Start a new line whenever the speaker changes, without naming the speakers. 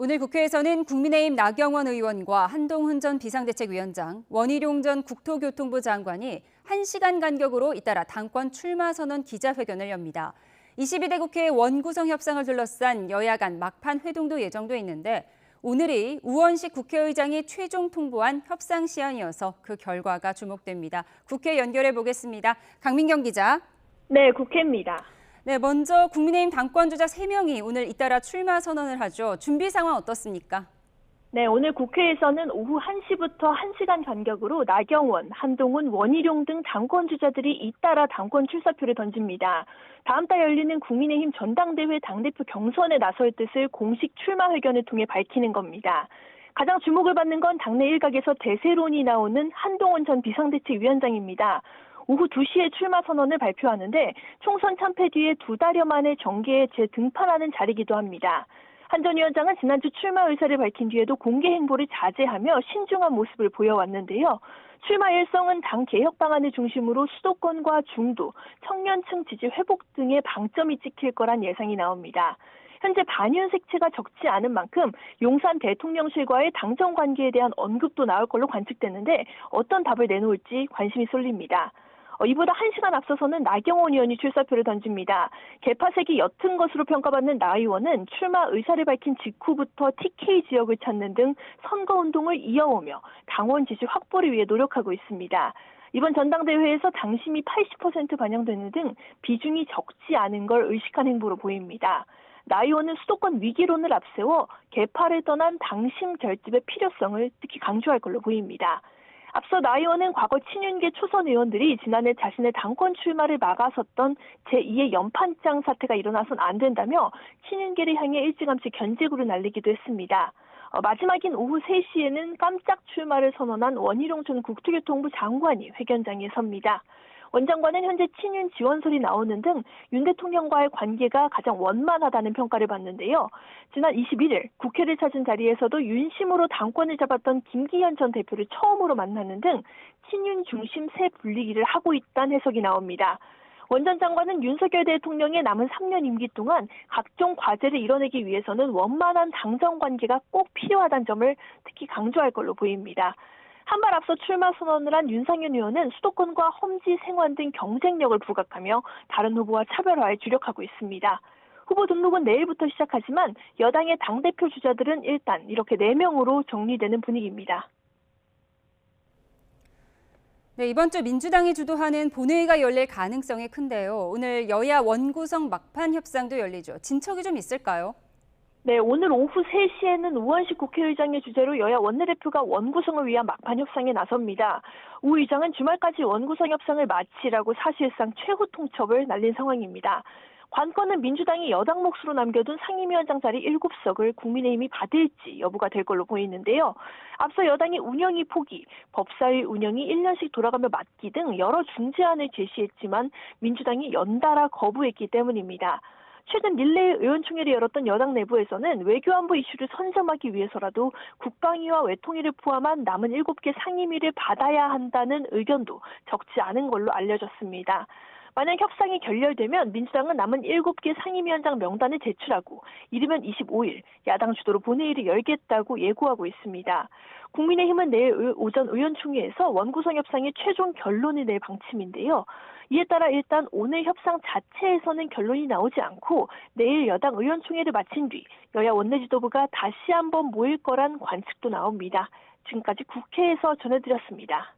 오늘 국회에서는 국민의힘 나경원 의원과 한동훈 전 비상대책위원장, 원희룡 전 국토교통부 장관이 1시간 간격으로 잇따라 당권 출마 선언 기자회견을 엽니다. 22대 국회 원구성 협상을 둘러싼 여야 간 막판 회동도 예정돼 있는데 오늘이 우원식 국회의장이 최종 통보한 협상 시한이어서 그 결과가 주목됩니다. 국회 연결해 보겠습니다. 강민경 기자.
네, 국회입니다.
네, 먼저 국민의힘 당권주자 3명이 오늘 잇따라 출마 선언을 하죠. 준비 상황 어떻습니까?
네, 오늘 국회에서는 오후 1시부터 1시간 간격으로 나경원, 한동훈, 원희룡 등 당권주자들이 잇따라 당권 출사표를 던집니다. 다음 달 열리는 국민의힘 전당대회 당대표 경선에 나설 뜻을 공식 출마 회견을 통해 밝히는 겁니다. 가장 주목을 받는 건 당내 일각에서 대세론이 나오는 한동훈 전 비상대책위원장입니다. 오후 2시에 출마 선언을 발표하는데 총선 참패 뒤에 2달여 만에 정계에 재등판하는 자리이기도 합니다. 한 전 위원장은 지난주 출마 의사를 밝힌 뒤에도 공개 행보를 자제하며 신중한 모습을 보여왔는데요. 출마 일성은 당 개혁 방안을 중심으로 수도권과 중도, 청년층 지지 회복 등의 방점이 찍힐 거란 예상이 나옵니다. 현재 반윤 색채가 적지 않은 만큼 용산 대통령실과의 당정 관계에 대한 언급도 나올 걸로 관측되는데 어떤 답을 내놓을지 관심이 쏠립니다. 이보다 1시간 앞서서는 나경원 의원이 출사표를 던집니다. 개파색이 옅은 것으로 평가받는 나 의원은 출마 의사를 밝힌 직후부터 TK 지역을 찾는 등 선거운동을 이어오며 당원 지지 확보를 위해 노력하고 있습니다. 이번 전당대회에서 당심이 80% 반영되는 등 비중이 적지 않은 걸 의식한 행보로 보입니다. 나 의원은 수도권 위기론을 앞세워 개파를 떠난 당심 결집의 필요성을 특히 강조할 걸로 보입니다. 앞서 나 의원은 과거 친윤계 초선 의원들이 지난해 자신의 당권 출마를 막아섰던 제2의 연판장 사태가 일어나선 안 된다며 친윤계를 향해 일찌감치 견제구를 날리기도 했습니다. 마지막인 오후 3시에는 깜짝 출마를 선언한 원희룡 전 국토교통부 장관이 회견장에 섭니다. 원 장관은 현재 친윤 지원설이 나오는 등 윤 대통령과의 관계가 가장 원만하다는 평가를 받는데요. 지난 21일 국회를 찾은 자리에서도 윤심으로 당권을 잡았던 김기현 전 대표를 처음으로 만나는 등 친윤 중심 새 분위기를 하고 있다는 해석이 나옵니다. 원 전 장관은 윤석열 대통령의 남은 3년 임기 동안 각종 과제를 이뤄내기 위해서는 원만한 당정 관계가 꼭 필요하다는 점을 특히 강조할 걸로 보입니다. 한 발 앞서 출마 선언을 한 윤상현 의원은 수도권과 험지 생활 등 경쟁력을 부각하며 다른 후보와 차별화에 주력하고 있습니다. 후보 등록은 내일부터 시작하지만 여당의 당대표 주자들은 일단 이렇게 4명으로 정리되는 분위기입니다.
네, 이번 주 민주당이 주도하는 본회의가 열릴 가능성이 큰데요. 오늘 여야 원구성 막판 협상도 열리죠. 진척이 좀 있을까요?
네, 오늘 오후 3시에는 우원식 국회의장의 주재로 여야 원내대표가 원구성을 위한 막판 협상에 나섭니다. 우 의장은 주말까지 원구성 협상을 마치라고 사실상 최후 통첩을 날린 상황입니다. 관건은 민주당이 여당 몫으로 남겨둔 상임위원장 자리 7석을 국민의힘이 받을지 여부가 될 걸로 보이는데요. 앞서 여당이 운영위 포기, 법사위 운영이 1년씩 돌아가며 맡기 등 여러 중재안을 제시했지만 민주당이 연달아 거부했기 때문입니다. 최근 릴레이 의원총회를 열었던 여당 내부에서는 외교안보 이슈를 선점하기 위해서라도 국방위와 외통위를 포함한 남은 7개 상임위를 받아야 한다는 의견도 적지 않은 걸로 알려졌습니다. 만약 협상이 결렬되면 민주당은 남은 7개 상임위원장 명단을 제출하고 이르면 25일 야당 주도로 본회의를 열겠다고 예고하고 있습니다. 국민의힘은 내일 오전 의원총회에서 원구성 협상의 최종 결론을 낼 방침인데요. 이에 따라 일단 오늘 협상 자체에서는 결론이 나오지 않고 내일 여당 의원총회를 마친 뒤 여야 원내지도부가 다시 한번 모일 거란 관측도 나옵니다. 지금까지 국회에서 전해드렸습니다.